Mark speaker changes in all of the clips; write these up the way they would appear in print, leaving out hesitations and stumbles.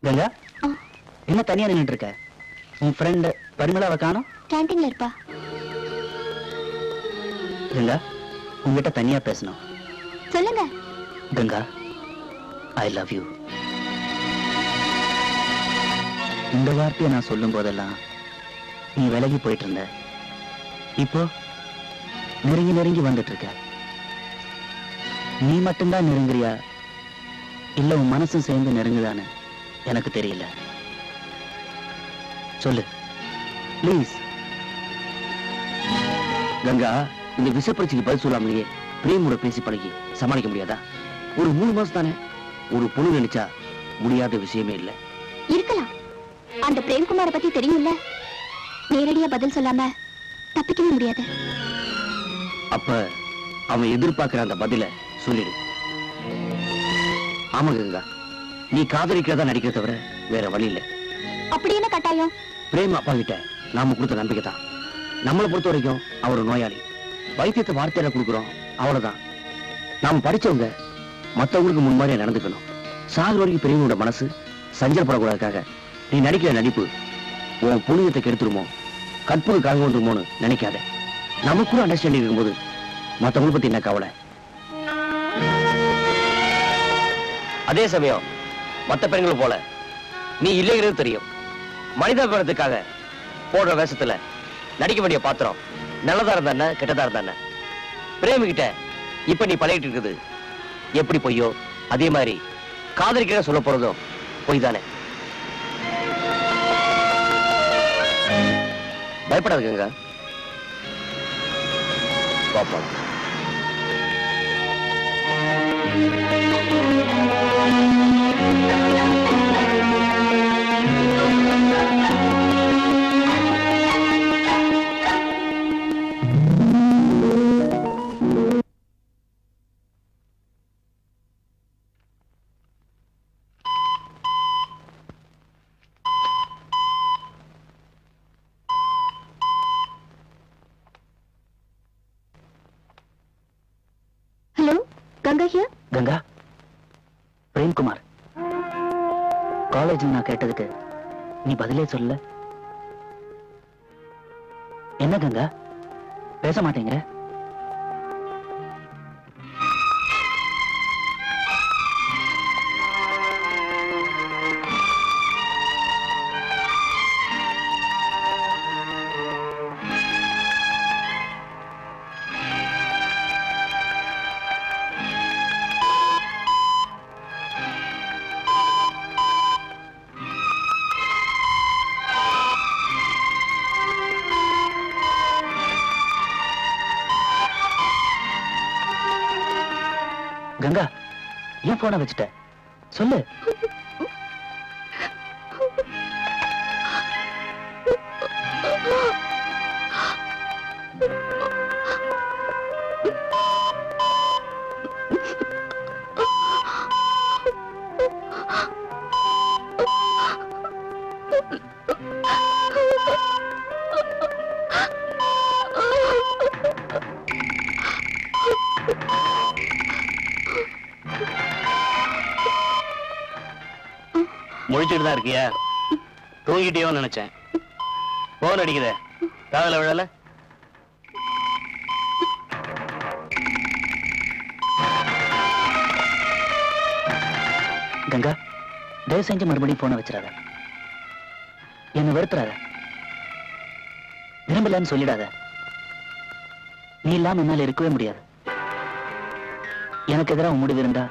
Speaker 1: கங்கா, என்ன தனியா நின்னுட்டு இருக்க? உன் ஃப்ரெண்ட் பரிமளாவை காணோம்?
Speaker 2: கேண்டீன்ல இருப்பா.
Speaker 1: கங்கா, உங்ககிட்ட தனியா பேசணும்.
Speaker 2: சொல்லுங்க.
Speaker 1: Ganga, I love you. இந்த வார்த்தையை நான் சொல்லும் போதெல்லாம் நீ விலகி போயிட்டு இருந்த. இப்போ நெருங்கி நெருங்கி வந்துட்டு இருக்க. நீ மட்டும்தான் நெருங்குறியா இல்ல உன் மனசும் சேர்ந்து நெருங்குதான்னு எனக்கு தெரியல. சொல்லு ப்ளீஸ்.
Speaker 3: கங்கா, இந்த விஷப்பிரச்சனைக்கு பதில் சொல்லாமலேயே பிரேமோட பேசி பழகி சமாளிக்க முடியாதா? ஒரு 3 மாசம் தானே. ஒரு பொண்ணு நினைச்சா முடியாத விஷயமே இல்ல.
Speaker 2: இருக்கலாம். அந்த பிரேம்குமார பத்தி தெரியும்ல. நேரடியா பதில் சொல்லாம தப்பிக்கவே முடியாது.
Speaker 3: அப்ப அவன் எதிர்பார்க்கிற அந்த பதில சொல்லிடு. ஆமா கங்கா, நீ காதலிக்கிறதா நடிக்கிறத தவிர வேற வழி இல்ல.
Speaker 2: அப்படி என்ன கட்டாயம்?
Speaker 3: பிரேம் அப்பா கிட்ட நாம கொடுத்த நம்பிக்கை தான். நம்மளை பொறுத்த வரைக்கும் அவர் நோயாளி. வைத்தியத்தை வார்த்தையில கொடுக்குறோம், அவ்வளவுதான். நாம படிச்சவங்க மத்தவங்களுக்கு முன்மாதிரியா நடந்துக்கணும். சாகர் வரைக்கும் பிரேமோட மனசு சஞ்சலப்படக்கூடாதுக்காக நீ நடிக்கிற நடிப்பு உன் புனிதத்தை கெடுத்துருமோ, கற்புக்கு காங்க கொண்டுமோன்னு நினைக்காத. நமக்குள்ள அண்டர்ஸ்டாண்டிங் இருக்கும்போது மத்தவங்களை பத்தி என்ன கவலை? அதே சமயம் மத்த பெண்களை போல நீ இல்லைங்கிறது தெரியும். மனிதாபிமானத்துக்காக போடுற வேஷத்துல நடிக்க வேண்டிய பாத்திரம் நல்லதா இருந்தா கெட்டதா இருந்தா. பிரேமிகிட்ட இப்ப நீ பழகிட்டு இருக்குது எப்படி பொய்யோ, அதே மாதிரி காதலிக்கிற சொல்ல போறதும் பொய் தானே. பயப்படாதுங்க பாப்பா.
Speaker 2: கங்கா ஹியர்.
Speaker 1: கங்கா, பிரேம்குமார். காலேஜ் நான் கேட்டதுக்கு நீ பதிலே சொல்ல. என்ன கங்கா, பேச மாட்டேங்கிற? கங்கா, ஏன் போன வச்சுட்ட? சொல்லு.
Speaker 3: முழிச்சுட்டு தான் இருக்கியா? தூங்கிட்டியோ நினைச்சேன். போன் அடிக்குதே, காதல விழல?
Speaker 1: கங்கா, தயவு செஞ்சு மறுபடியும் போன வச்சிடாத. என்ன வெறுத்துறாத. விரும்பலன்னு சொல்லிடாத. நீ இல்லாம என்னால இருக்கவே முடியாது. எனக்கு எதிராக முடிவு இருந்தா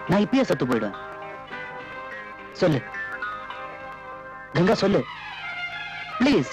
Speaker 1: நான் இப்பயே சத்து போயிடுவேன். சொல்லு கங்கா, சொல்லு ப்ளீஸ்.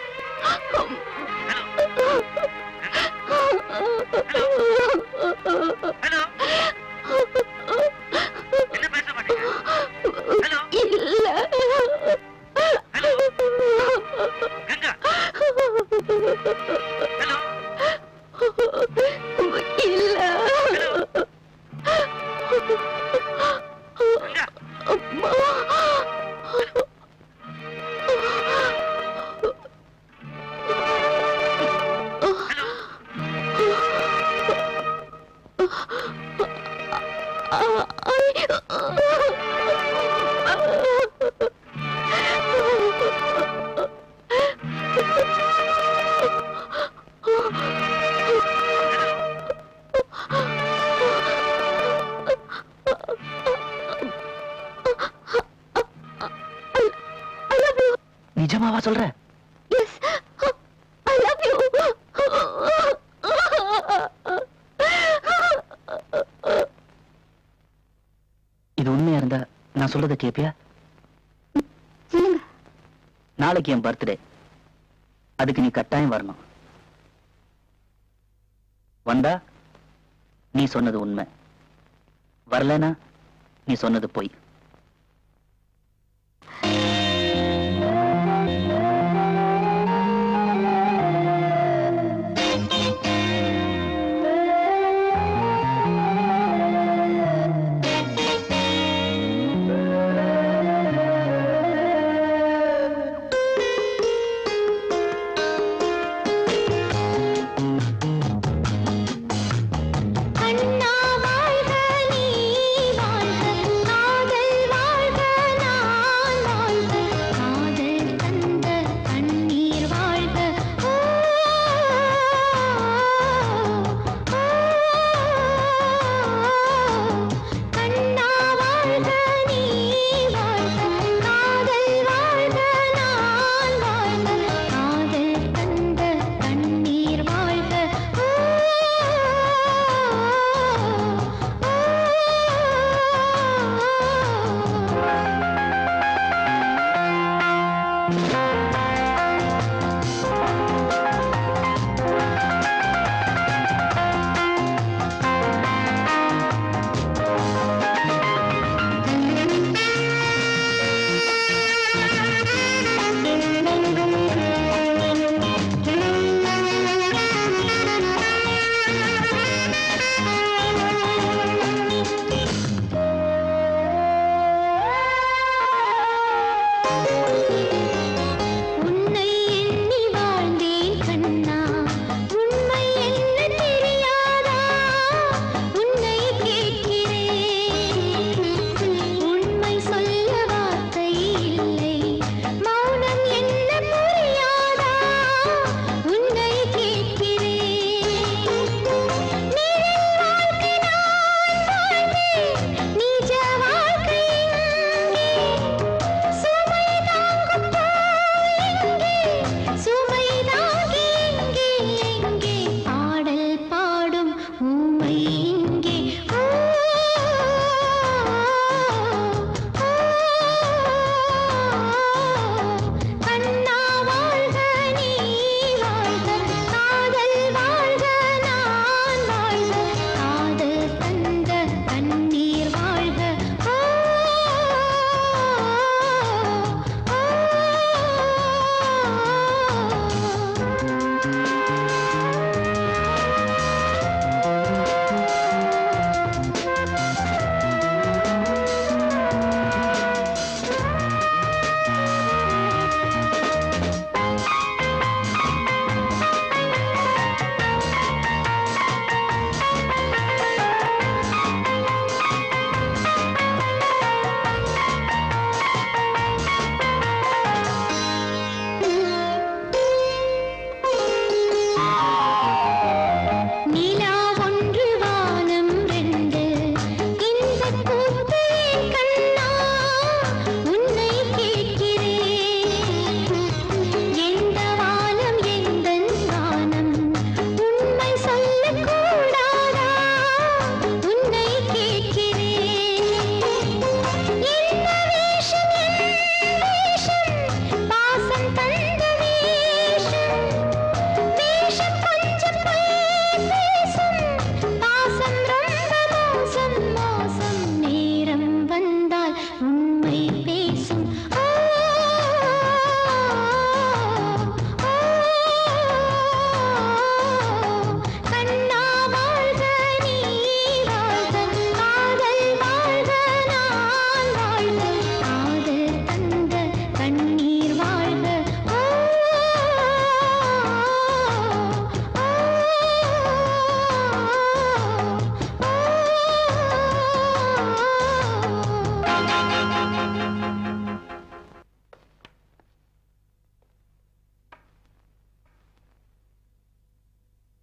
Speaker 1: நிஜமாவா சொல்ற?
Speaker 2: Yes, I love you.
Speaker 1: இது உண்மையா இருந்தா நான் சொல்றத கேப்பியா?
Speaker 2: சொல்லுங்க.
Speaker 1: நாளைக்கு என் பர்த்டே. அதுக்கு நீ கட்டாயம் வரணும். வந்தா நீ சொன்னது உண்மை, வரலனா நீ சொன்னது பொய்.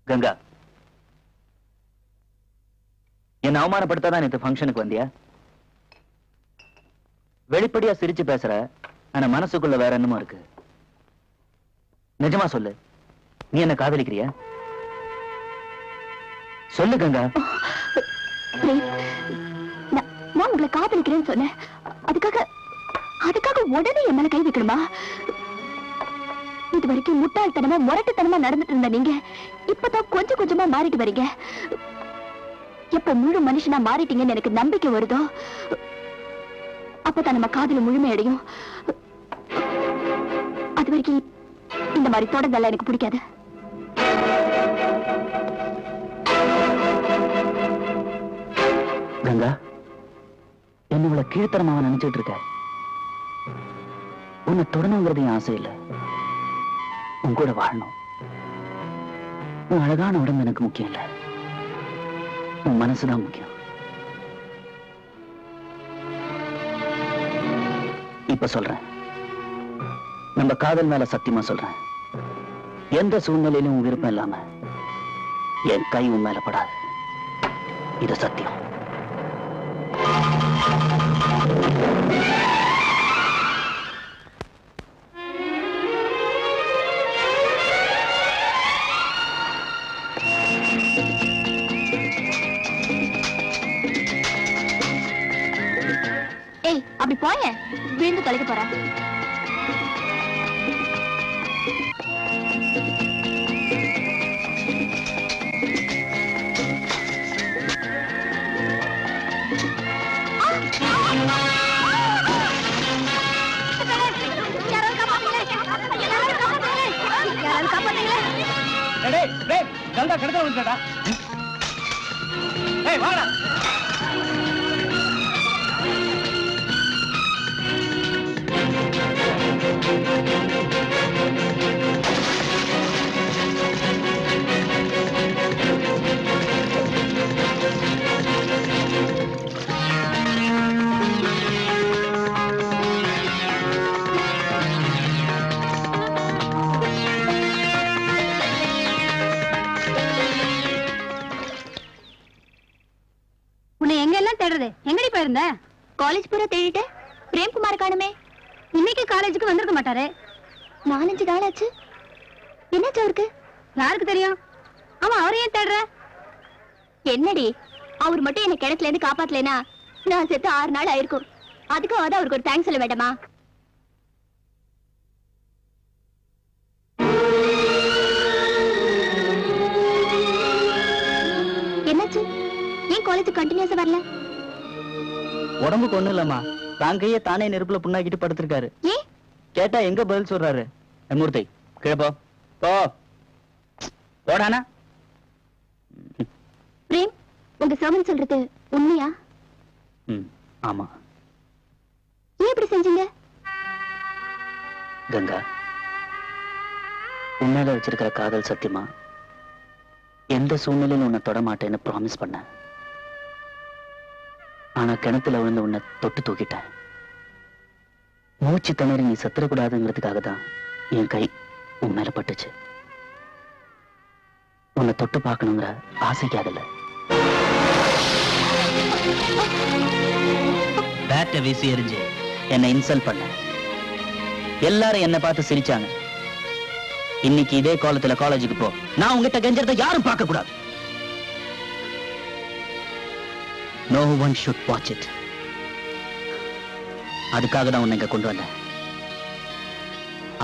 Speaker 1: கங்கா, என்ன அவமானப்படுத்தாதான் இந்த ஃபங்க்ஷனுக்கு வந்தியா? வெளிப்படையா சிரிச்சு பேசுற, ஆனா மனசுக்குள்ள வேற என்னமோ இருக்கு. நிஜமா சொல்லு, நீ என்ன காதலிக்கிறியா? சொல்லு கங்கா.
Speaker 2: நான் உங்களை காதலிக்கிறேன்னு சொன்னேன். அதுக்காக உடனே என் மேல கை வைக்கணுமா? இது வரைக்கும் முட்டாள்தனமா முரட்டுத்தனமா நடந்துட்டு இருந்த நீங்க இப்பதான் கொஞ்சம் கொஞ்சமா மாறிட்டு வரீங்க. எப்ப முழு மனுஷனா மாறிட்டீங்கன்னு எனக்கு நம்பிக்கை வருதோ அப்பதான் நம்ம காதல முழுமையடையும். அது வரைக்கும் இந்த மாதிரி தொடர்ந்தெல்லாம் எனக்கு பிடிக்காது.
Speaker 1: கங்கா, என்ன இவ்வளவு கீழ்த்தரமாக நினைச்சிட்டு இருக்க? உன்னை தொடணுங்கிறது என் ஆசை இல்லை, உன் கூட வாழணும். உன் அழகான உடம்பு எனக்கு முக்கியம் இல்லை, உன் மனசுதான் முக்கியம். இப்ப சொல்றேன், நம்ம காதல் மேல சத்தியமா சொல்றேன், எந்த சூழ்நிலையிலும் உன் விருப்பம் இல்லாம என் கை உன் மேல படாது. இது சத்தியம்.
Speaker 2: ஏய், அப்படி போய விழுந்து தொலைக்க போற.
Speaker 3: கங்கா கிடக்க வந்துடா. ஏய் வாடா.
Speaker 2: எங்கடி போயிருந்த? காலேஜ் பூரா தேடிட்டு பிரேம்குமார் காணுமே. இன்னைக்கு காலேஜுக்கு வந்திருக்க மாட்டாரு. 4-5 நாள் ஆச்சு. என்னாச்சு அவருக்கு? யாருக்கு தெரியும்? ஆமா, அவரை ஏன் தேடுற? என்னடி, அவர் மட்டும் என்ன கிணத்துல இருந்து காப்பாத்தலைனா நான் செத்து 6 நாள் ஆயிருக்கும். அதுக்காக அவருக்கு ஒரு தேங்க்ஸ் சொல்ல வேண்டாமா? என்னாச்சு? ஏன் காலேஜ் கண்டினியூஸா வரல?
Speaker 1: உடம்புக்கு ஒண்ணு இல்லம்மா, தான் கையை தானே நெருப்புல புண்ணாக்கிட்டு படுத்திருக்காரு. கேட்டா எங்க பதில் சொல்றாரு? மூர்த்தி கிழப்போ போ போடானா.
Speaker 2: பிரேம், உங்க சர்வன் சொல்றது உண்மையா?
Speaker 1: ஆமா.
Speaker 2: ஏன் இப்படி செஞ்சீங்க?
Speaker 1: கங்கா, உண்மையில வச்சிருக்கிற காதல் சத்தியமா எந்த சூழ்நிலையிலும் உன்னை தொட மாட்டேன்னு ப்ராமிஸ் பண்ண. ஆனா கிணத்துல விழுந்து உன்னை தொட்டு தூக்கிட்டேன். மூச்சு திணறி நீ செத்துறக்கூடாதுங்கிறதுக்காக தான் என் கை உன் மேல பட்டுச்சு. உன்னை தொட்டு பார்க்கணுங்கிற ஆசைக்காக இல்ல. பேட்டை வீசி எறிஞ்சு என்னை இன்சல்ட் பண்ண. எல்லாரும் என்னை பார்த்து சிரிச்சாங்க. இன்னைக்கு இதே காலத்துல காலேஜுக்கு போ, நான் உங்ககிட்ட கெஞ்சறதை யாரும் பார்க்க கூடாது. No one should watch it. அதுக்காக தான் உன்னை இங்க கொண்டு வந்தேன்.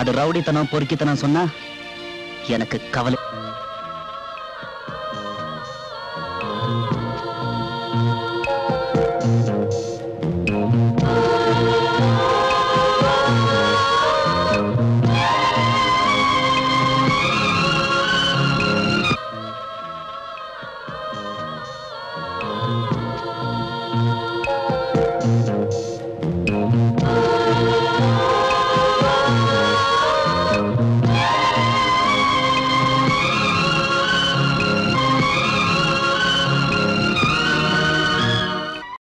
Speaker 1: அது ரவுடித்தனம் பொறுக்கித்தனம் சொன்னா எனக்கு கவலை.